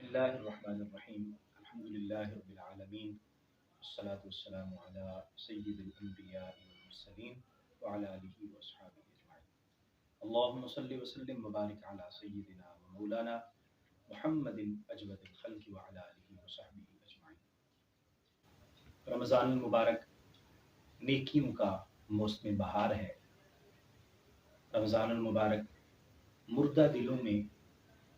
الله الرحمن الرحيم الحمد لله رب العالمين والصلاة والسلام على سيد الأنبياء والمرسلين وعلى آله وأصحابه أجمعين اللهم صل وسلم وبارك على سيدنا ومولانا محمد أجود الخلق وعلى آله وصحبه أجمعين. رمضان المبارک نیکیوں کا موسم بہار ہے. رمضان المبارک مردہ دلوں میں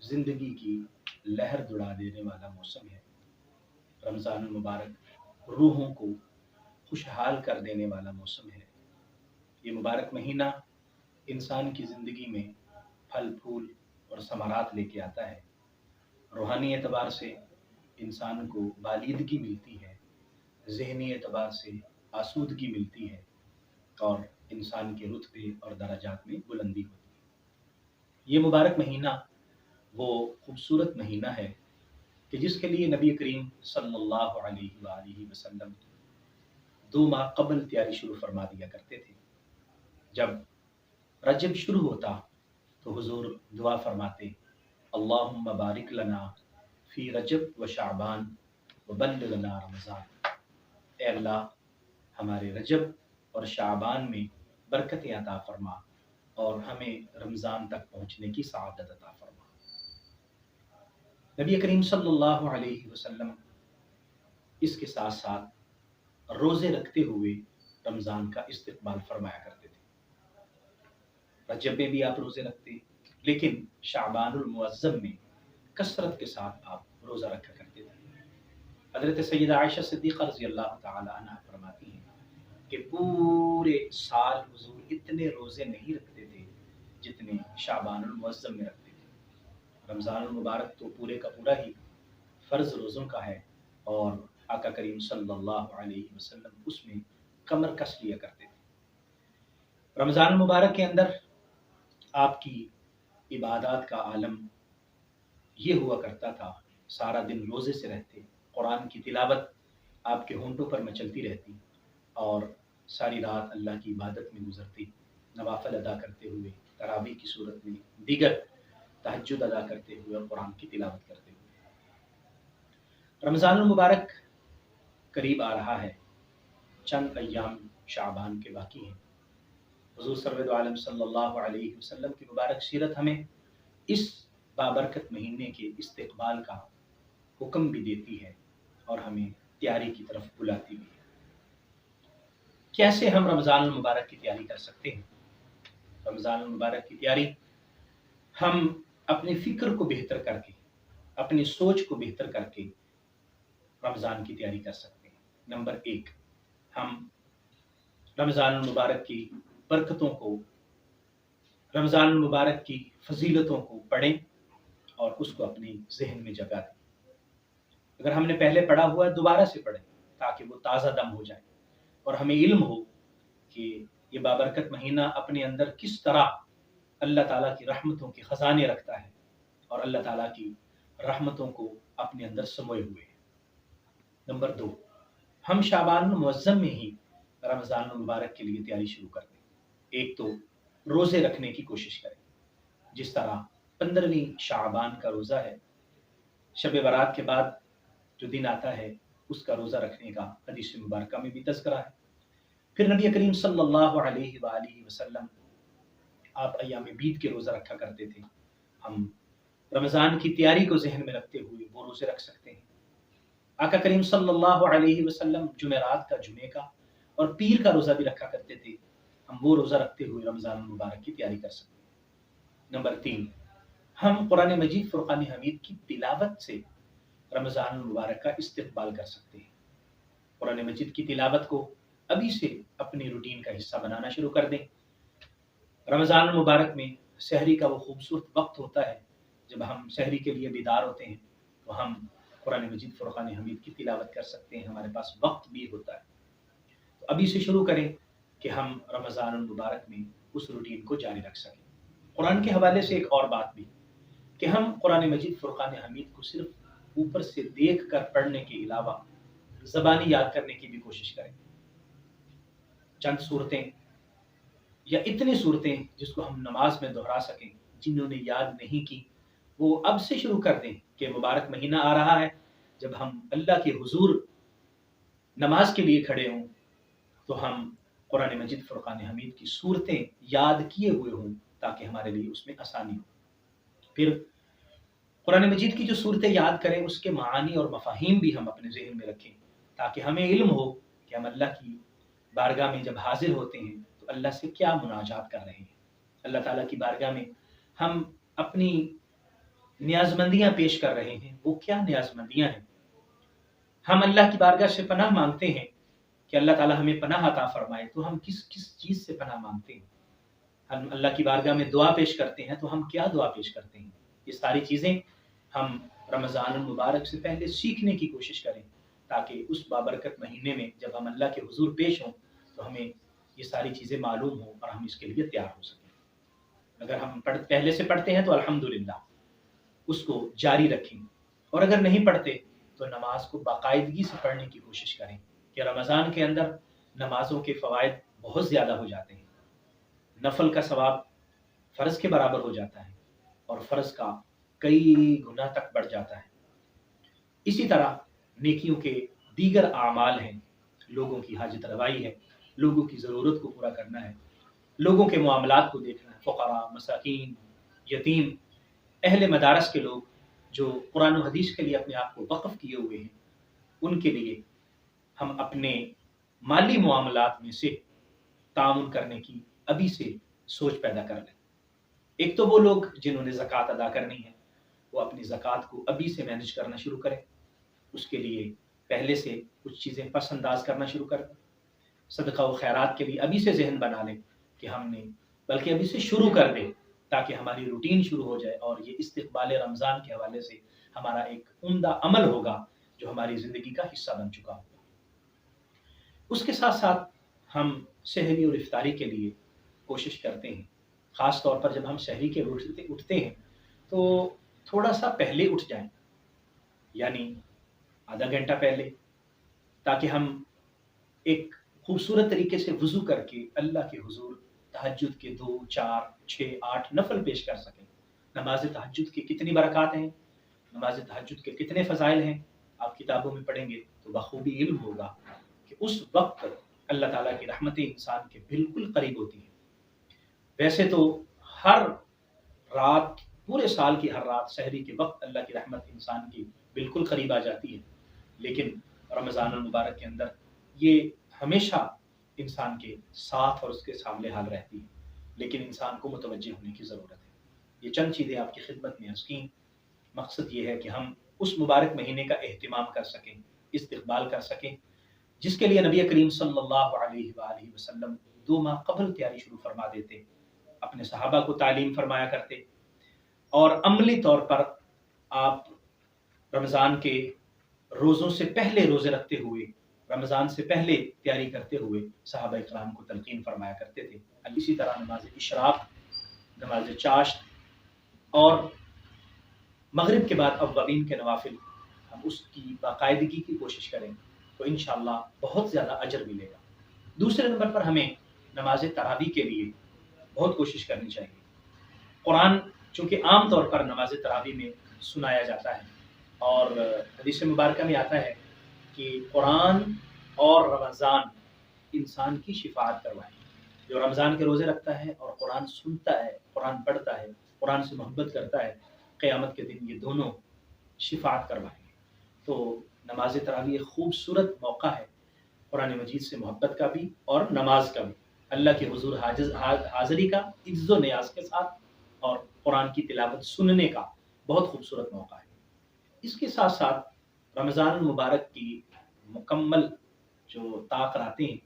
زندگی کی لہر دوڑا دینے والا موسم ہے. رمضان المبارک روحوں کو خوشحال کر دینے والا موسم ہے. یہ مبارک مہینہ انسان کی زندگی میں پھل پھول اور ثمرات لے کے آتا ہے. روحانی اعتبار سے انسان کو بالیدگی ملتی ہے، ذہنی اعتبار سے آسودگی ملتی ہے اور انسان کے رتبے اور درجات میں بلندی ہوتی ہے. یہ مبارک مہینہ وہ خوبصورت مہینہ ہے کہ جس کے لیے نبی کریم صلی اللہ علیہ وآلہ وسلم 2 ماہ قبل تیاری شروع فرما دیا کرتے تھے. جب رجب شروع ہوتا تو حضور دعا فرماتے، اللہم بارک لنا فی رجب و شعبان وبلغنا رمضان. اے اللہ ہمارے رجب اور شعبان میں برکتیں عطا فرما اور ہمیں رمضان تک پہنچنے کی سعادت عطا فرما. نبی کریم صلی اللہ علیہ وسلم اس کے ساتھ ساتھ روزے رکھتے ہوئے رمضان کا استقبال فرمایا کرتے تھے. رجب میں بھی آپ روزے رکھتے لیکن شعبان المعظم میں کثرت کے ساتھ آپ روزہ رکھا کرتے تھے. حضرت سیدہ عائشہ صدیقہ رضی اللہ تعالی عنہ فرماتی ہیں کہ پورے سال حضور اتنے روزے نہیں رکھتے تھے جتنے شعبان المعظم میں رکھتے تھے. رمضان المبارک تو پورے کا پورا ہی فرض روزوں کا ہے اور آقا کریم صلی اللہ علیہ وسلم اس میں کمر کس لیا کرتے تھے. رمضان المبارک کے اندر آپ کی عبادات کا عالم یہ ہوا کرتا تھا، سارا دن روزے سے رہتے، قرآن کی تلاوت آپ کے ہونٹوں پر مچلتی رہتی اور ساری رات اللہ کی عبادت میں گزرتی، نوافل ادا کرتے ہوئے، تراویح کی صورت میں، دیگر تہجد ادا کرتے ہوئے اور قرآن کی تلاوت کرتے ہوئے. رمضان المبارک قریب آ رہا ہے، چند ایام شعبان کے باقی ہیں. حضور سرور عالم صلی اللہ علیہ وسلم کی مبارک سیرت ہمیں اس بابرکت مہینے کے استقبال کا حکم بھی دیتی ہے اور ہمیں تیاری کی طرف بلاتی بھی ہے. کیسے ہم رمضان المبارک کی تیاری کر سکتے ہیں؟ رمضان المبارک کی تیاری ہم اپنی فکر کو بہتر کر کے، اپنی سوچ کو بہتر کر کے رمضان کی تیاری کر سکتے ہیں. نمبر 1، ہم رمضان المبارک کی برکتوں کو، رمضان المبارک کی فضیلتوں کو پڑھیں اور اس کو اپنی ذہن میں جگہ دیں. اگر ہم نے پہلے پڑھا ہوا ہے دوبارہ سے پڑھیں تاکہ وہ تازہ دم ہو جائے اور ہمیں علم ہو کہ یہ بابرکت مہینہ اپنے اندر کس طرح اللہ تعالیٰ کی رحمتوں کے خزانے رکھتا ہے اور اللہ تعالیٰ کی رحمتوں کو اپنے اندر سموئے ہوئے ہیں. نمبر 2، ہم شعبان المعظم میں ہی رمضان المبارک کے لیے تیاری شروع کر دیں. ایک تو روزے رکھنے کی کوشش کریں، جس طرح 15ویں شعبان کا روزہ ہے، شب برات کے بعد جو دن آتا ہے اس کا روزہ رکھنے کا حدیث مبارکہ میں بھی تذکرہ ہے. پھر نبی کریم صلی اللہ علیہ وآلہ وسلم آپ ایام بیت کے روزہ رکھا کرتے تھے. ہم رمضان کی تیاری کو ذہن میں رکھتے ہوئے وہ روزے رکھ سکتے ہیں. آقا کریم صلی اللہ علیہ وسلم جمعرات کا، جمعے کا اور پیر کا روزہ بھی رکھا کرتے تھے. ہم وہ روزہ رکھتے ہوئے رمضان المبارک کی تیاری کر سکتے ہیں. نمبر 3، ہم قرآن مجید فرقان حمید کی تلاوت سے رمضان المبارک کا استقبال کر سکتے ہیں. قرآن مجید کی تلاوت کو ابھی سے اپنی روٹین کا حصہ بنانا شروع کر دیں. رمضان المبارک میں سحری کا وہ خوبصورت وقت ہوتا ہے جب ہم سحری کے لیے بیدار ہوتے ہیں تو ہم قرآن مجید فرقان حمید کی تلاوت کر سکتے ہیں. ہمارے پاس وقت بھی ہوتا ہے تو ابھی سے شروع کریں کہ ہم رمضان المبارک میں اس روٹین کو جاری رکھ سکیں. قرآن کے حوالے سے ایک اور بات بھی کہ ہم قرآن مجید فرقان حمید کو صرف اوپر سے دیکھ کر پڑھنے کے علاوہ زبانی یاد کرنے کی بھی کوشش کریں. چند صورتیں یا اتنی صورتیں جس کو ہم نماز میں دہرا سکیں، جنہوں نے یاد نہیں کی وہ اب سے شروع کر دیں کہ مبارک مہینہ آ رہا ہے جب ہم اللہ کے حضور نماز کے لیے کھڑے ہوں تو ہم قرآن مجید فرقان حمید کی صورتیں یاد کیے ہوئے ہوں تاکہ ہمارے لیے اس میں آسانی ہو۔ پھر قرآن مجید کی جو صورتیں یاد کریں اس کے معانی اور مفاہیم بھی ہم اپنے ذہن میں رکھیں تاکہ ہمیں علم ہو کہ ہم اللہ کی بارگاہ میں جب حاضر ہوتے ہیں تو اللہ سے کیا مناجات کر رہے ہیں، اللہ تعالیٰ کی بارگاہ میں ہم اپنی نیاز مندیاں پیش کر رہے ہیں، وہ کیا نیاز مندیاں ہیں۔ ہم اللہ کی بارگاہ سے پناہ مانگتے ہیں کہ اللہ تعالیٰ ہمیں پناہ عطا فرمائے، تو ہم کس چیز سے پناہ مانگتے ہیں؟ ہم اللہ کی بارگاہ میں دعا پیش کرتے ہیں تو ہم کیا دعا پیش کرتے ہیں؟ یہ ساری چیزیں ہم رمضان المبارک سے پہلے سیکھنے کی کوشش کریں تاکہ اس بابرکت مہینے میں جب ہم اللہ کے حضور پیش ہوں تو ہمیں یہ ساری چیزیں معلوم ہوں اور ہم اس کے لیے تیار ہو سکیں۔ اگر ہم پہلے سے پڑھتے ہیں تو الحمدللہ اس کو جاری رکھیں، اور اگر نہیں پڑھتے تو نماز کو باقاعدگی سے پڑھنے کی کوشش کریں کہ رمضان کے اندر نمازوں کے فوائد بہت زیادہ ہو جاتے ہیں، نفل کا ثواب فرض کے برابر ہو جاتا ہے اور فرض کا کئی گنا تک بڑھ جاتا ہے۔ اسی طرح نیکیوں کے دیگر اعمال ہیں، لوگوں کی حاجت روائی ہے، لوگوں کی ضرورت کو پورا کرنا ہے، لوگوں کے معاملات کو دیکھنا ہے، فقراء، مساکین، یتیم، اہل مدارس کے لوگ جو قرآن و حدیث کے لیے اپنے آپ کو وقف کیے ہوئے ہیں، ان کے لیے ہم اپنے مالی معاملات میں سے تعاون کرنے کی ابھی سے سوچ پیدا کر لیں۔ ایک تو وہ لوگ جنہوں نے زکوٰۃ ادا کرنی ہے وہ اپنی زکوٰۃ کو ابھی سے مینج کرنا شروع کریں، اس کے لیے پہلے سے کچھ چیزیں پس انداز کرنا شروع کر دیں، صدقہ و خیرات کے لیے ابھی سے ذہن بنا لیں کہ ہم نے بلکہ ابھی سے شروع کر دیں تاکہ ہماری روٹین شروع ہو جائے اور یہ استقبال رمضان کے حوالے سے ہمارا ایک عمدہ عمل ہوگا جو ہماری زندگی کا حصہ بن چکا ہوگا۔ اس کے ساتھ ساتھ ہم سحری اور افطاری کے لیے کوشش کرتے ہیں، خاص طور پر جب ہم سحری کے اٹھتے ہیں تو تھوڑا سا پہلے اٹھ جائیں، یعنی آدھا گھنٹہ پہلے، تاکہ ہم ایک خوبصورت طریقے سے وضو کر کے اللہ کے حضور تہجد کے 2، 4، 6، 8 نفل پیش کر سکیں۔ نماز تہجد کی کتنی برکات ہیں، نماز تہجد کے کتنے فضائل ہیں، آپ کتابوں میں پڑھیں گے تو بخوبی علم ہوگا کہ اس وقت اللہ تعالیٰ کی رحمتیں انسان کے بالکل قریب ہوتی ہیں۔ ویسے تو ہر رات، پورے سال کی ہر رات سحری کے وقت اللہ کی رحمت انسان کی بالکل قریب آ جاتی ہے، لیکن رمضان المبارک کے اندر یہ ہمیشہ انسان کے ساتھ اور اس کے سامنے حال رہتی ہے، لیکن انسان کو متوجہ ہونے کی ضرورت ہے۔ یہ چند چیزیں آپ کی خدمت میں عرض کیں، مقصد یہ ہے کہ ہم اس مبارک مہینے کا اہتمام کر سکیں، استقبال کر سکیں، جس کے لیے نبی کریم صلی اللہ علیہ وآلہ وسلم 2 ماہ قبل تیاری شروع فرما دیتے، اپنے صحابہ کو تعلیم فرمایا کرتے، اور عملی طور پر آپ رمضان کے روزوں سے پہلے روزے رکھتے ہوئے، رمضان سے پہلے تیاری کرتے ہوئے صحابہ اکرام کو تلقین فرمایا کرتے تھے۔ اسی طرح نماز اشراق، نماز چاشت اور مغرب کے بعد اوابین کے نوافل، ہم اس کی باقاعدگی کی کوشش کریں تو انشاءاللہ بہت زیادہ اجر ملے گا۔ دوسرے نمبر پر ہمیں نماز تراویح کے لیے بہت کوشش کرنی چاہیے۔ قرآن چونکہ عام طور پر نماز تراویح میں سنایا جاتا ہے، اور حدیث مبارکہ میں آتا ہے کہ قرآن اور رمضان انسان کی شفاعت کروائیں۔ جو رمضان کے روزے رکھتا ہے اور قرآن سنتا ہے، قرآن پڑھتا ہے، قرآن سے محبت کرتا ہے، قیامت کے دن یہ دونوں شفاعت کروائیں گے۔ تو نماز تراویح ایک خوبصورت موقع ہے قرآن مجید سے محبت کا بھی اور نماز کا بھی، اللہ کے حضور حاضری کا عز و نیاز کے ساتھ، اور قرآن کی تلاوت سننے کا بہت خوبصورت موقع ہے۔ اس کے ساتھ ساتھ رمضان المبارک کی مکمل جو طاق راتیں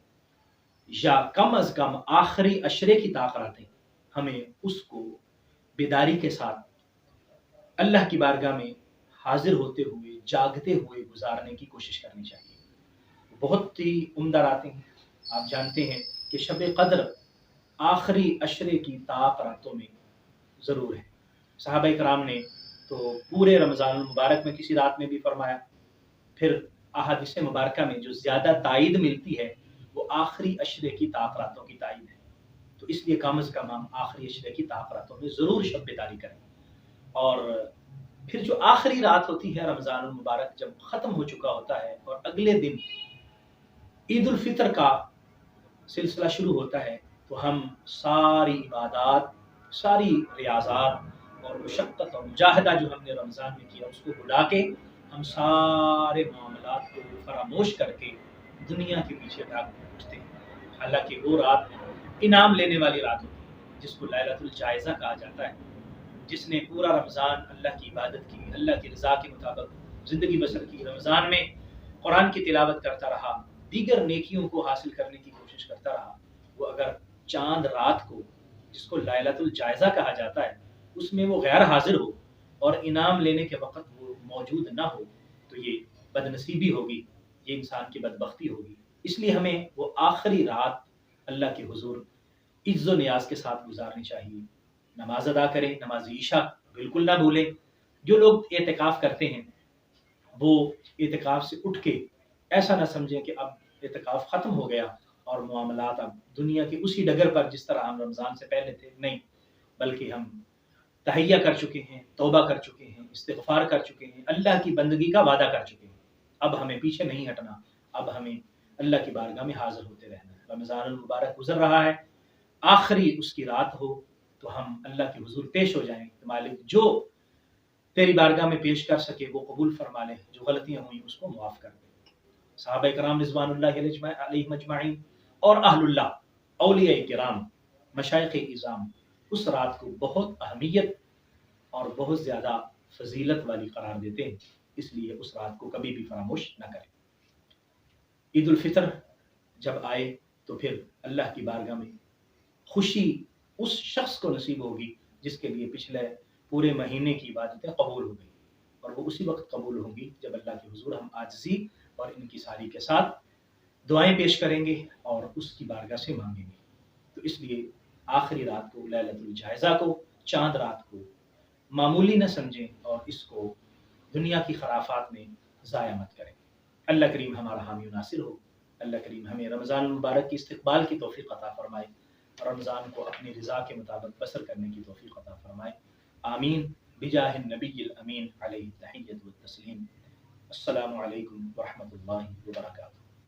یا کم از کم آخری عشرے کی طاق راتیں، ہمیں اس کو بیداری کے ساتھ اللہ کی بارگاہ میں حاضر ہوتے ہوئے، جاگتے ہوئے گزارنے کی کوشش کرنی چاہیے۔ بہت ہی عمدہ راتیں ہیں، آپ جانتے ہیں کہ شب قدر آخری عشرے کی طاق راتوں میں ضرور ہے۔ صحابہ کرام نے تو پورے رمضان المبارک میں کسی رات میں بھی فرمایا، پھر احادیث مبارکہ میں جو زیادہ تائید ملتی ہے وہ آخری عشرے کی طاق راتوں کی تائید ہے۔ تو اس لیے کم از کم ہم آخری عشرے کی طاق راتوں میں ضرور شب بیداری کریں، اور پھر جو آخری رات ہوتی ہے رمضان المبارک جب ختم ہو چکا ہوتا ہے اور اگلے دن عید الفطر کا سلسلہ شروع ہوتا ہے تو ہم ساری عبادات، ساری ریاضات اور مشقت اور مجاہدہ جو ہم نے رمضان میں کیا اس کو بلا کے ہم سارے معاملات کو فراموش کر کے دنیا کے پیچھے بھاگ اٹھتے ہیں۔ حالانکہ وہ رات انعام لینے والی رات ہوتی ہے جس کو لیلۃ الجائزہ کہا جاتا ہے۔ جس نے پورا رمضان اللہ کی عبادت کی، اللہ کی رضا کے مطابق زندگی بسر کی، رمضان میں قرآن کی تلاوت کرتا رہا، دیگر نیکیوں کو حاصل کرنے کی کوشش کرتا رہا، وہ اگر چاند رات کو جس کو لیلۃ الجائزہ کہا جاتا ہے اس میں وہ غیر حاضر ہو اور انعام لینے کے وقت وہ موجود نہ ہو تو یہ بد نصیبی ہوگی، یہ انسان کی بدبختی ہوگی۔ اس لیے ہمیں وہ آخری رات اللہ کے حضور عز و نیاز کے ساتھ گزارنی چاہیے۔ نماز ادا کریں، نماز عشاء بالکل نہ بھولیں۔ جو لوگ اعتکاف کرتے ہیں وہ اعتکاف سے اٹھ کے ایسا نہ سمجھیں کہ اب اعتکاف ختم ہو گیا اور معاملات اب دنیا کے اسی ڈگر پر جس طرح ہم رمضان سے پہلے تھے، نہیں، بلکہ ہم تہیہ کر چکے ہیں، توبہ کر چکے ہیں، استغفار کر چکے ہیں، اللہ کی بندگی کا وعدہ کر چکے ہیں۔ اب ہمیں پیچھے نہیں ہٹنا، اب ہمیں اللہ کی بارگاہ میں حاضر ہوتے رہنا ہے۔ رمضان المبارک گزر رہا ہے، آخری اس کی رات ہو تو ہم اللہ کے حضور پیش ہو جائیں کہ مالک جو تیری بارگاہ میں پیش کر سکے وہ قبول فرما لے، جو غلطیاں ہوئیں اس کو معاف کر دے۔ صحابہ کرام رضوان اللہ علیہم اجمعین اور اہل اللہ، اولیاء کرام، مشائخ اعظام اس رات کو بہت اہمیت اور بہت زیادہ فضیلت والی قرار دیتے ہیں، اس لیے اس رات کو کبھی بھی فراموش نہ کریں۔ عید الفطر جب آئے تو پھر اللہ کی بارگاہ میں خوشی اس شخص کو نصیب ہوگی جس کے لیے پچھلے پورے مہینے کی عبادتیں قبول ہو گئی، اور وہ اسی وقت قبول ہوں گی جب اللہ کے حضور ہم عاجزی اور انکساری کے ساتھ دعائیں پیش کریں گے اور اس کی بارگاہ سے مانگیں گے۔ تو اس لیے آخری رات کو، لیلۃ الجائزہ کو، چاند رات کو معمولی نہ سمجھیں اور اس کو دنیا کی خرافات میں ضائع مت کریں۔ اللہ کریم ہمارا حامی و ناصر ہو۔ اللہ کریم ہمیں رمضان المبارک کی استقبال کی توفیق عطا فرمائے، رمضان کو اپنی رضا کے مطابق بسر کرنے کی توفیق عطا فرمائے۔ آمین بجاہ النبی الامین علیہ التحیۃ والتسلیم۔ السلام علیکم ورحمۃ اللہ وبرکاتہ۔